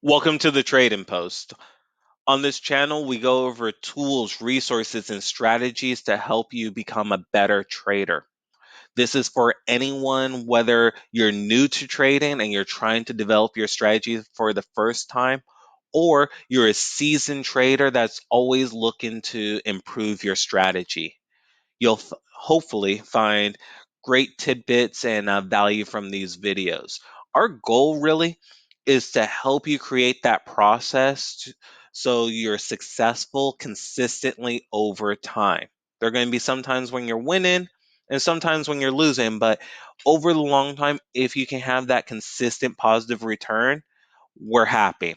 Welcome to the Trading Post. On this channel, we go over tools, resources, and strategies to help you become a better trader. This is for anyone, whether you're new to trading and you're trying to develop your strategy for the first time, or you're a seasoned trader that's always looking to improve your strategy. You'll hopefully find great tidbits and value from these videos. Our goal really is to help you create that process so you're successful consistently over time. There are going to be sometimes when you're winning and sometimes when you're losing, but over the long time, if you can have that consistent positive return, we're happy.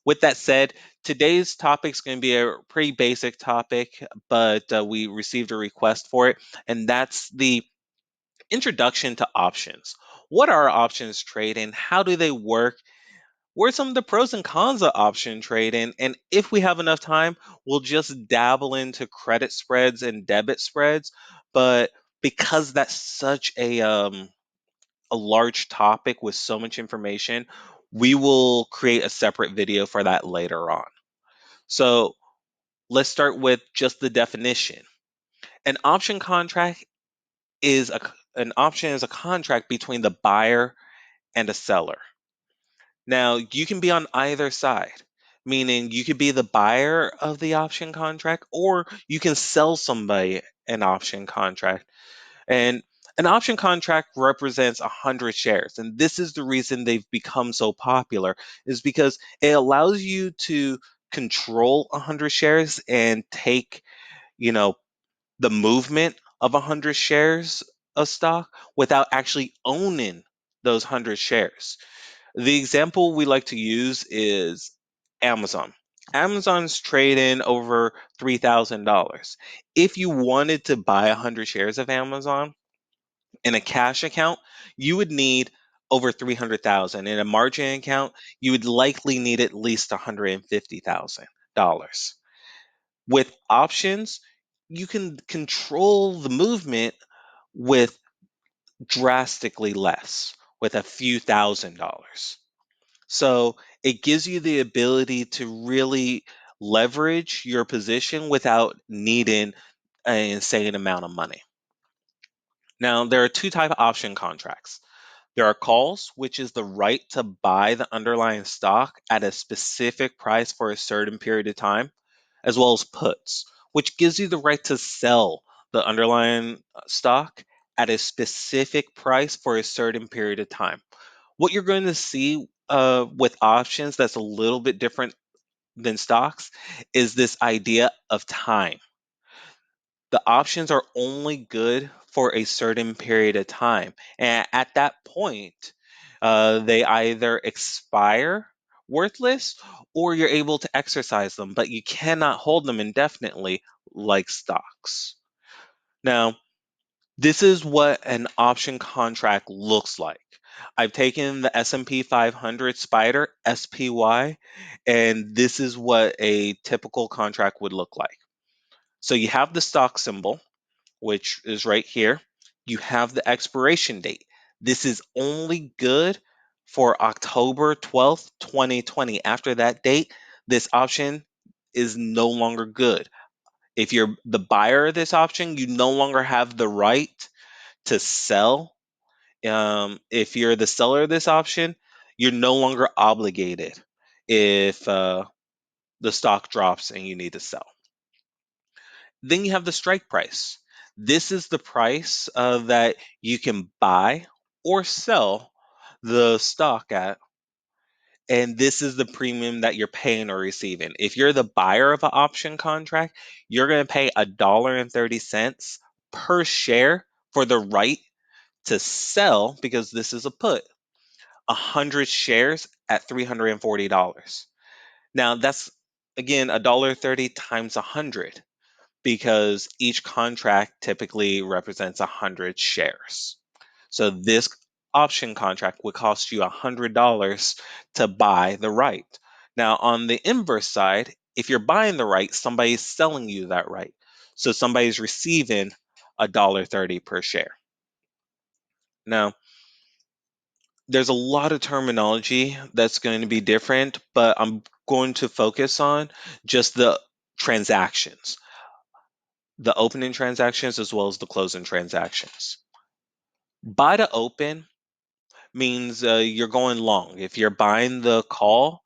With that said, today's topic is going to be a pretty basic topic, but we received a request for it, and that's the introduction to options. What are options trading? How do they work? What are some of the pros and cons of option trading? And if we have enough time, we'll just dabble into credit spreads and debit spreads. But because that's such a large topic with so much information, we will create a separate video for that later on. So let's start with just the definition. An option contract is an option is a contract between the buyer and a seller. Now, you can be on either side, meaning you could be the buyer of the option contract or you can sell somebody an option contract. And an option contract represents 100 shares. And this is the reason they've become so popular is because it allows you to control 100 shares and take, you know, the movement of 100 shares of stock without actually owning those 100 shares. The example we like to use is Amazon. Amazon's trading over $3,000. If you wanted to buy 100 shares of Amazon in a cash account, you would need over 300,000. In a margin account, you would likely need at least $150,000. With options, you can control the movement with drastically less, with a few $1,000s. So it gives you the ability to really leverage your position without needing an insane amount of money. Now, there are two type of option contracts. There are calls, which is the right to buy the underlying stock at a specific price for a certain period of time, as well as puts, which gives you the right to sell the underlying stock at a specific price for a certain period of time. What you're going to see with options that's a little bit different than stocks is this idea of time. The options are only good for a certain period of time. And at that point, they either expire worthless or you're able to exercise them, but you cannot hold them indefinitely like stocks. Now, this is what an option contract looks like. I've taken the S&P 500 Spider SPY, and this is what a typical contract would look like. So you have the stock symbol, which is right here. You have the expiration date. This is only good for October 12th, 2020. After that date, this option is no longer good. If you're the buyer of this option, you no longer have the right to sell. If you're the seller of this option, you're no longer obligated if the stock drops and you need to sell. Then you have the strike price. This is the price that you can buy or sell the stock at. And this is the premium that you're paying or receiving. If you're the buyer of an option contract, you're going to pay $1.30 per share for the right to sell, because this is a put, 100 shares at $340. Now that's again $1.30 times 100, because each contract typically represents 100 shares. So this option contract would cost you $100 to buy the right. Now, on the inverse side, if you're buying the right, somebody's selling you that right. So somebody's receiving $1.30 per share. Now, there's a lot of terminology that's going to be different, but I'm going to focus on just the transactions, the opening transactions as well as the closing transactions. Buy to open means you're going long. If you're buying the call,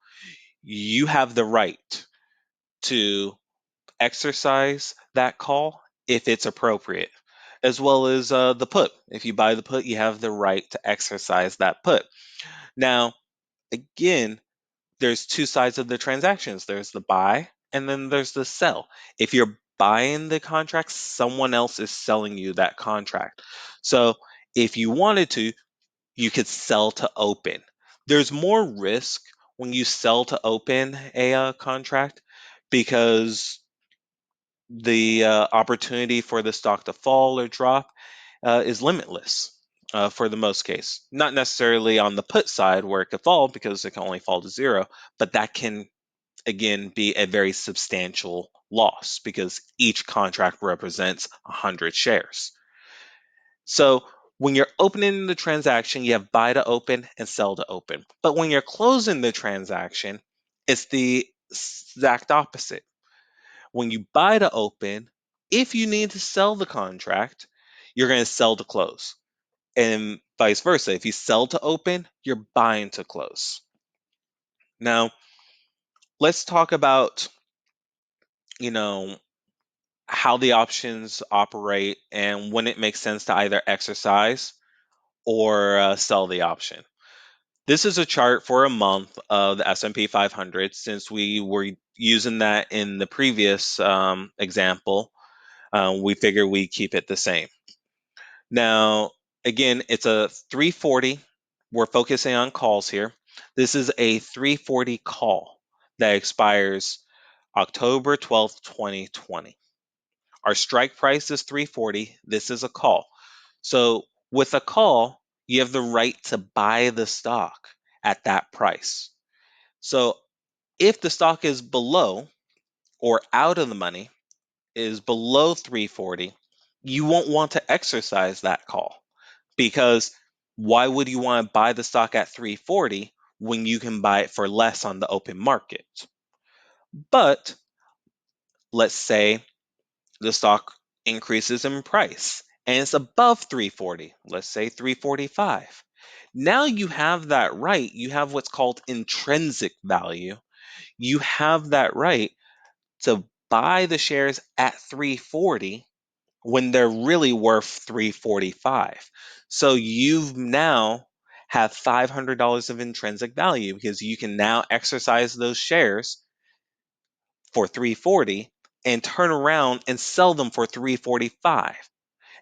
you have the right to exercise that call if it's appropriate, as well as the put. If you buy the put, you have the right to exercise that put. Now, again, there's two sides of the transactions. There's the buy and then there's the sell. If you're buying the contract, someone else is selling you that contract. So if you wanted to, you could sell to open. There's more risk when you sell to open a contract because the opportunity for the stock to fall or drop is limitless for the most case. Not necessarily on the put side where it could fall because it can only fall to zero, but that can again be a very substantial loss because each contract represents 100 shares. So when you're opening the transaction, you have buy to open and sell to open. But when you're closing the transaction, it's the exact opposite. When you buy to open, if you need to sell the contract, you're going to sell to close. And vice versa. If you sell to open, you're buying to close. Now, let's talk about, you know, how the options operate and when it makes sense to either exercise or sell the option. This is a chart for a month of the S&P 500 since we were using that in the previous example. We figure we keep it the same. Now, again, it's a 340. We're focusing on calls here. This is a 340 call that expires October 12th, 2020. Our strike price is 340. This is a call. So, with a call, you have the right to buy the stock at that price. So, if the stock is below or out of the money, is below 340, you won't want to exercise that call because why would you want to buy the stock at 340 when you can buy it for less on the open market? But let's say the stock increases in price and it's above 340, let's say 345. Now you have that right. You have what's called intrinsic value. You have that right to buy the shares at 340 when they're really worth 345. So you've now have $500 of intrinsic value because you can now exercise those shares for 340 and turn around and sell them for 345.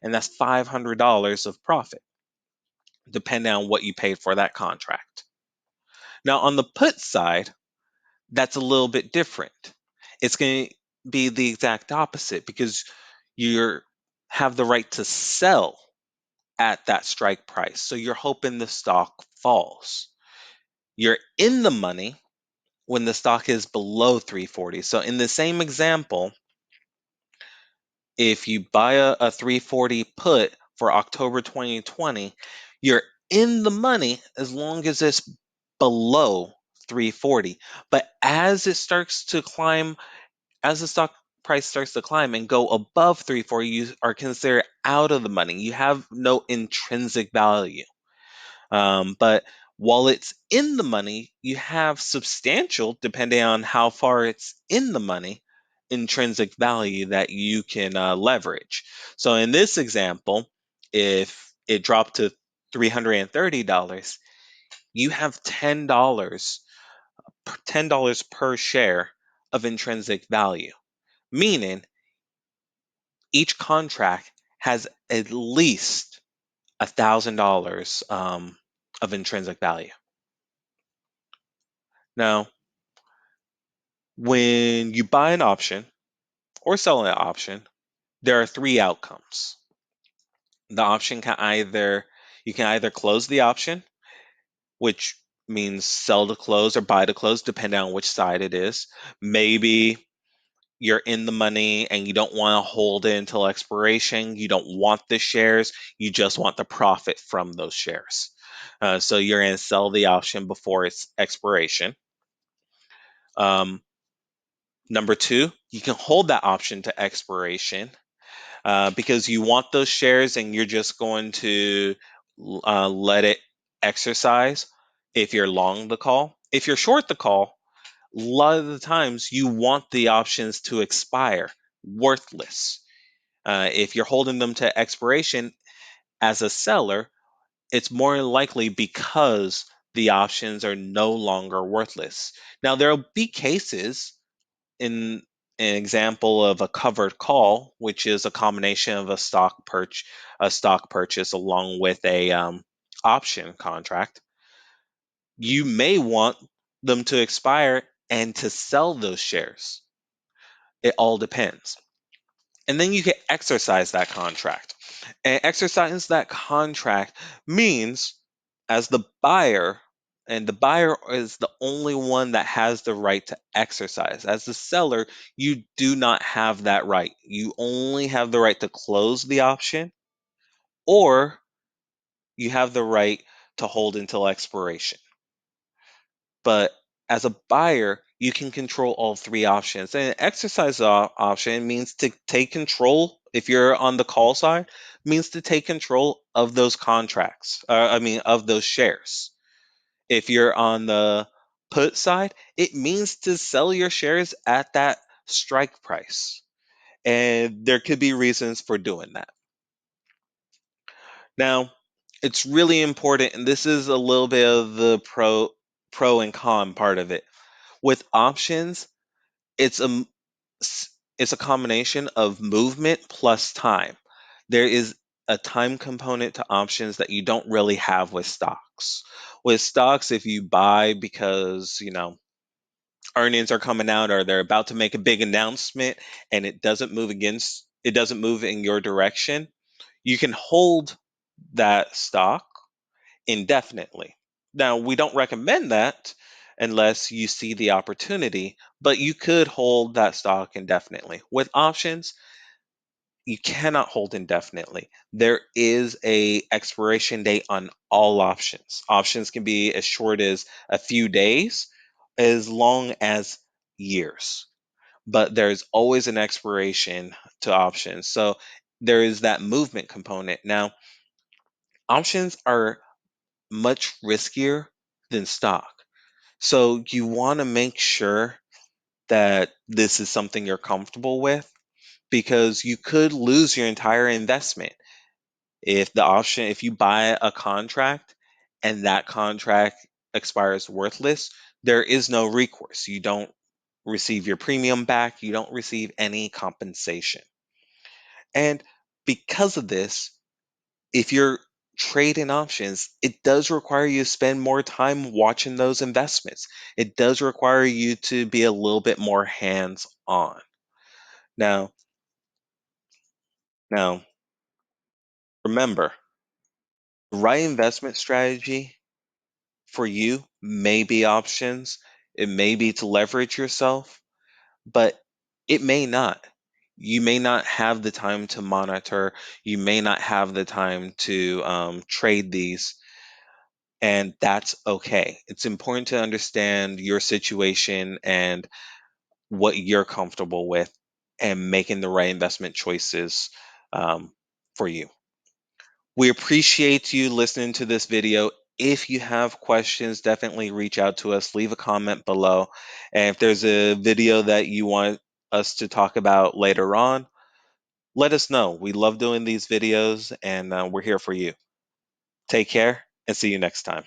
And that's $500 of profit depending on what you paid for that contract. Now on the put side, that's a little bit different. It's going to be the exact opposite because you have the right to sell at that strike price. So you're hoping the stock falls. You're in the money when the stock is below 340. So in the same example, if you buy a 340 put for October 2020, you're in the money as long as it's below 340. But as it starts to climb, as the stock price starts to climb and go above 340, you are considered out of the money. You have no intrinsic value. But while it's in the money, you have substantial, depending on how far it's in the money, intrinsic value that you can leverage. So in this example, if it dropped to $330, you have $10 per share of intrinsic value, meaning each contract has at least $1,000 of intrinsic value. Now, when you buy an option or sell an option, there are three outcomes. The option can either you can either close the option, which means sell to close or buy to close, depending on which side it is. Maybe you're in the money and you don't want to hold it until expiration. You don't want the shares. You just want the profit from those shares. So you're going to sell the option before its expiration. Um, Number two, you can hold that option to expiration because you want those shares and you're just going to let it exercise if you're long the call. If you're short the call, a lot of the times you want the options to expire, worthless. If you're holding them to expiration as a seller, it's more likely because the options are no longer worthless. Now, there'll be cases in an example of a covered call, which is a combination of a stock purchase along with a option contract. You may want them to expire and to sell those shares. It all depends. And then you can exercise that contract. And exercise that contract means, as the buyer, and the buyer is the only one that has the right to exercise. As the seller, you do not have that right. You only have the right to close the option, or you have the right to hold until expiration. But as a buyer, you can control all three options. And an exercise option means to take control. If you're on the call side, means to take control of those contracts. Of those shares. If you're on the put side, it means to sell your shares at that strike price. And there could be reasons for doing that. Now, it's really important, and this is a little bit of the pro and con part of it. With options, it's it's a combination of movement plus time. There is a time component to options that you don't really have with stocks. With stocks, if you buy because, earnings are coming out or they're about to make a big announcement and it doesn't move in your direction, you can hold that stock indefinitely. Now, we don't recommend that unless you see the opportunity, but you could hold that stock indefinitely. With options, you cannot hold indefinitely. There is a expiration date on all options. Options can be as short as a few days, as long as years. But there's always an expiration to options. So there is that movement component. Now, options are much riskier than stock. So you want to make sure that this is something you're comfortable with because you could lose your entire investment if you buy a contract and that contract expires worthless, there is no recourse. You don't receive your premium back, you don't receive any compensation. And because of this, if you're trading options, it does require you to spend more time watching those investments. It does require you to be a little bit more hands on. Now, now remember, the right investment strategy for you may be options. It may be to leverage yourself, but it may not. You may not have the time to monitor. You may not have the time to trade these, and that's okay. It's important to understand your situation and what you're comfortable with and making the right investment choices for you. We appreciate you listening to this video. If you have questions, definitely reach out to us. Leave a comment below. And if there's a video that you want us to talk about later on, let us know. We love doing these videos and we're here for you. Take care and see you next time.